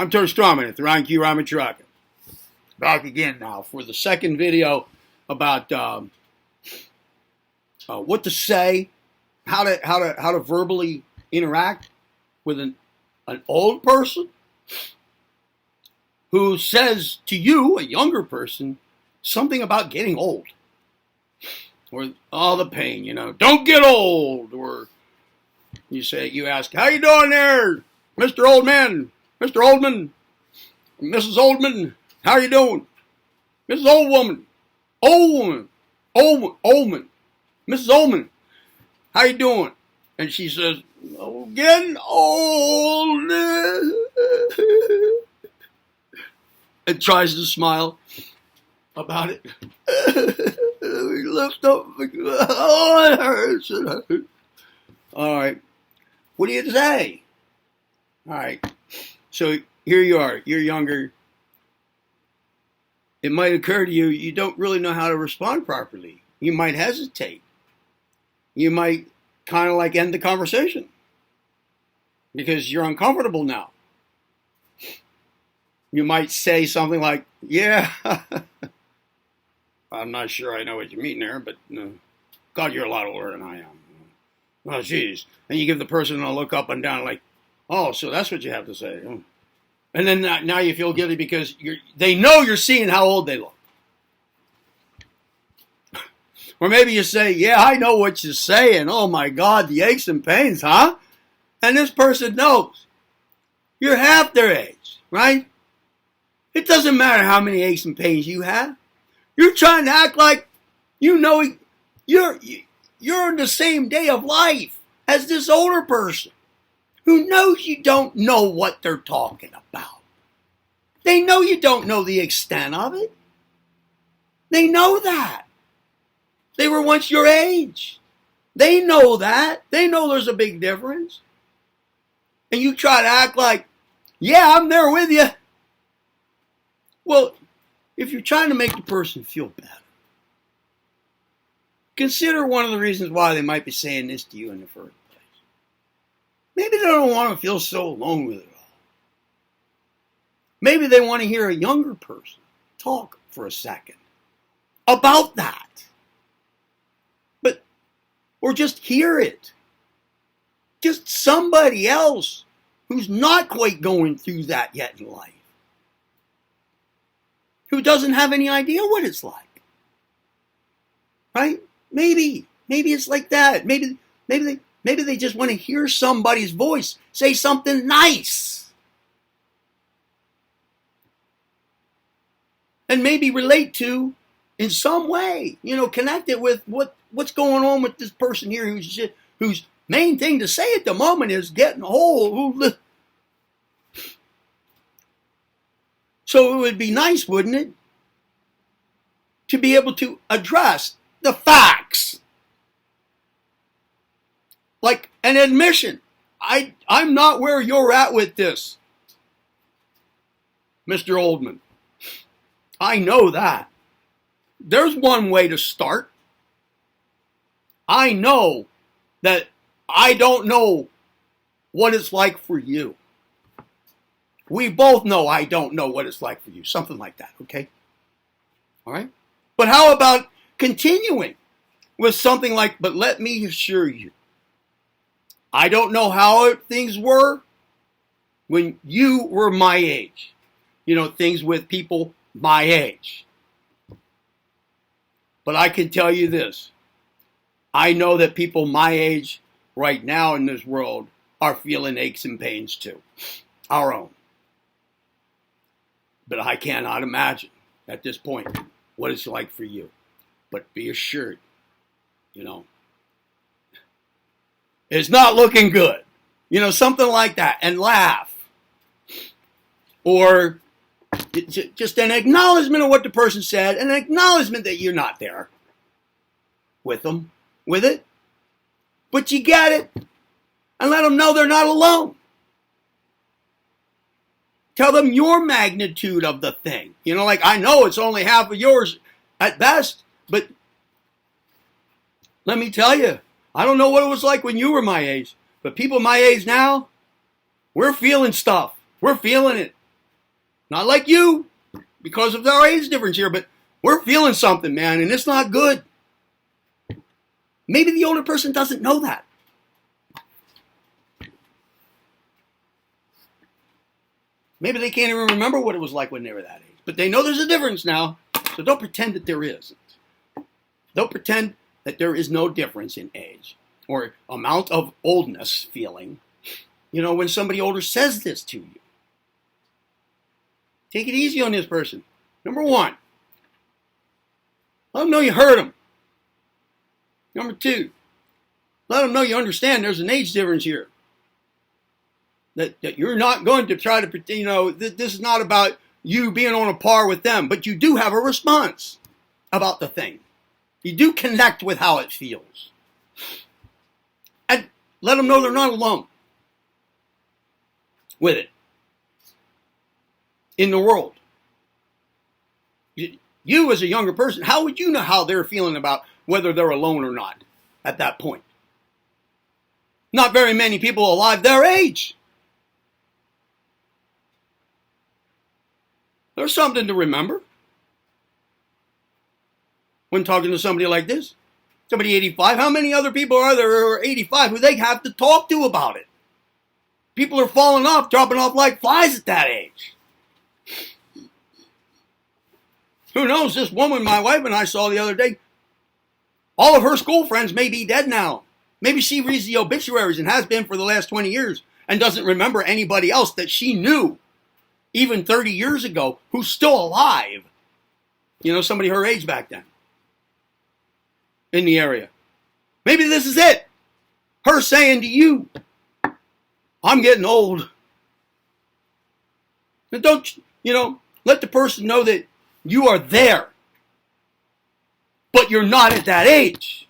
I'm Tony Strawman at the Ron Q Ramacharaka. Back again now for the second video about what to say, how to verbally interact with an old person who says to you, a younger person, something about getting old. Or all the pain, don't get old. Or you ask, how you doing there, Mr. Oldman, Mr. Oldman, Mrs. Oldman, how you doing? Mrs. Old Woman, Oldman, Mrs. Oldman, how you doing? And she says, oh, getting old. And tries to smile about it. We lift up. Oh, it hurts. It hurts. All right. What do you say? All right. So here you are. You're younger. It might occur to you, you don't really know how to respond properly. You might hesitate. You might kind of like end the conversation because you're uncomfortable now. You might say something like, yeah, I'm not sure I know what you mean there, but God, you're a lot older than I am. Oh, geez. And you give the person a look up and down like, oh, so that's what you have to say. And then now you feel guilty because they know you're seeing how old they look. Or maybe you say, yeah, I know what you're saying. Oh, my God, the aches and pains, huh? And this person knows. You're half their age, right? It doesn't matter how many aches and pains you have. You're trying to act like you know you're in the same day of life as this older person who knows you don't know what they're talking about. They know you don't know the extent of it. They know that. They were once your age. They know that. They know there's a big difference. And you try to act like, yeah, I'm there with you. Well, if you're trying to make the person feel better, consider one of the reasons why they might be saying this to you in the first place. Maybe they don't want to feel so alone with it all. Maybe they want to hear a younger person talk for a second about that. Or just hear it. Just somebody else who's not quite going through that yet in life. Who doesn't have any idea what it's like. Right? Maybe it's like that. Maybe they just want to hear somebody's voice say something nice. And maybe relate to in some way, connect it with what's going on with this person here whose main thing to say at the moment is getting old. So it would be nice, wouldn't it, to be able to address the facts. Like an admission. I'm not where you're at with this, Mr. Oldman. I know that. There's one way to start. I know that I don't know what it's like for you. We both know I don't know what it's like for you. Something like that, okay? All right? But how about continuing with something like, but let me assure you, I don't know how things were when you were my age. Things with people my age. But I can tell you this. I know that people my age right now in this world are feeling aches and pains too. Our own. But I cannot imagine at this point what it's like for you. But be assured, it's not looking good. Something like that. And laugh. Or just an acknowledgement of what the person said, and an acknowledgement that you're not there with them, with it. But you get it, and let them know they're not alone. Tell them your magnitude of the thing. I know it's only half of yours at best, but let me tell you, I don't know what it was like when you were my age, but people my age now, we're feeling stuff. We're feeling it. Not like you, because of our age difference here, but we're feeling something, man, and it's not good. Maybe the older person doesn't know that. Maybe they can't even remember what it was like when they were that age. But they know there's a difference now, so don't pretend that there isn't. Don't pretend that there is no difference in age or amount of oldness feeling. You know, when somebody older says this to you. Take it easy on this person. Number one, let them know you heard them. Number two, let them know you understand there's an age difference here. That you're not going to try to, you know, this is not about you being on a par with them, but you do have a response about the thing. You do connect with how it feels. And let them know they're not alone with it in the world. You as a younger person, how would you know how they're feeling about whether they're alone or not at that point? Not very many people alive their age. There's something to remember when talking to somebody like this. Somebody 85. How many other people are there who are 85 who they have to talk to about it? People are falling off, dropping off like flies at that age. Who knows? This woman my wife and I saw the other day, all of her school friends may be dead now. Maybe she reads the obituaries and has been for the last 20 years and doesn't remember anybody else that she knew even 30 years ago who's still alive. You know, somebody her age back then in the area. Maybe this is it. Her saying to you, I'm getting old. And don't, you know, let the person know that you are there, but you're not at that age.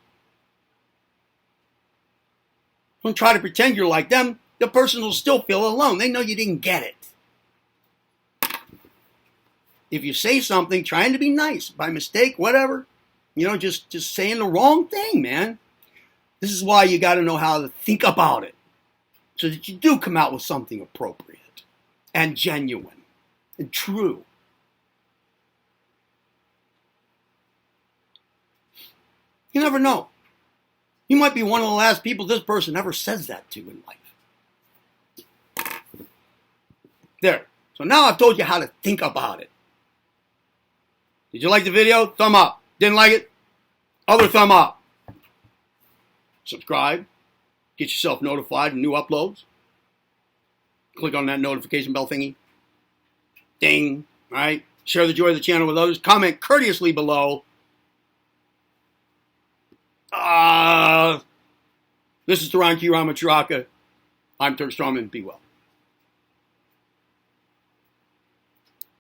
Don't try to pretend you're like them. The person will still feel alone. They know you didn't get it. If you say something trying to be nice, by mistake, whatever, you know, just saying the wrong thing, man. This is why you got to know how to think about it so that you do come out with something appropriate and genuine and true. You never know. You might be one of the last people this person ever says that to in life. There. So now I've told you how to think about it. Did you like the video? Thumb up. Didn't like it? Other thumb up. Subscribe. Get yourself notified of new uploads. Click on that notification bell thingy. Ding. All right. Share the joy of the channel with others. Comment courteously below. This is Taran Ki Ramacharaka. I'm Turk Strongman. Be well.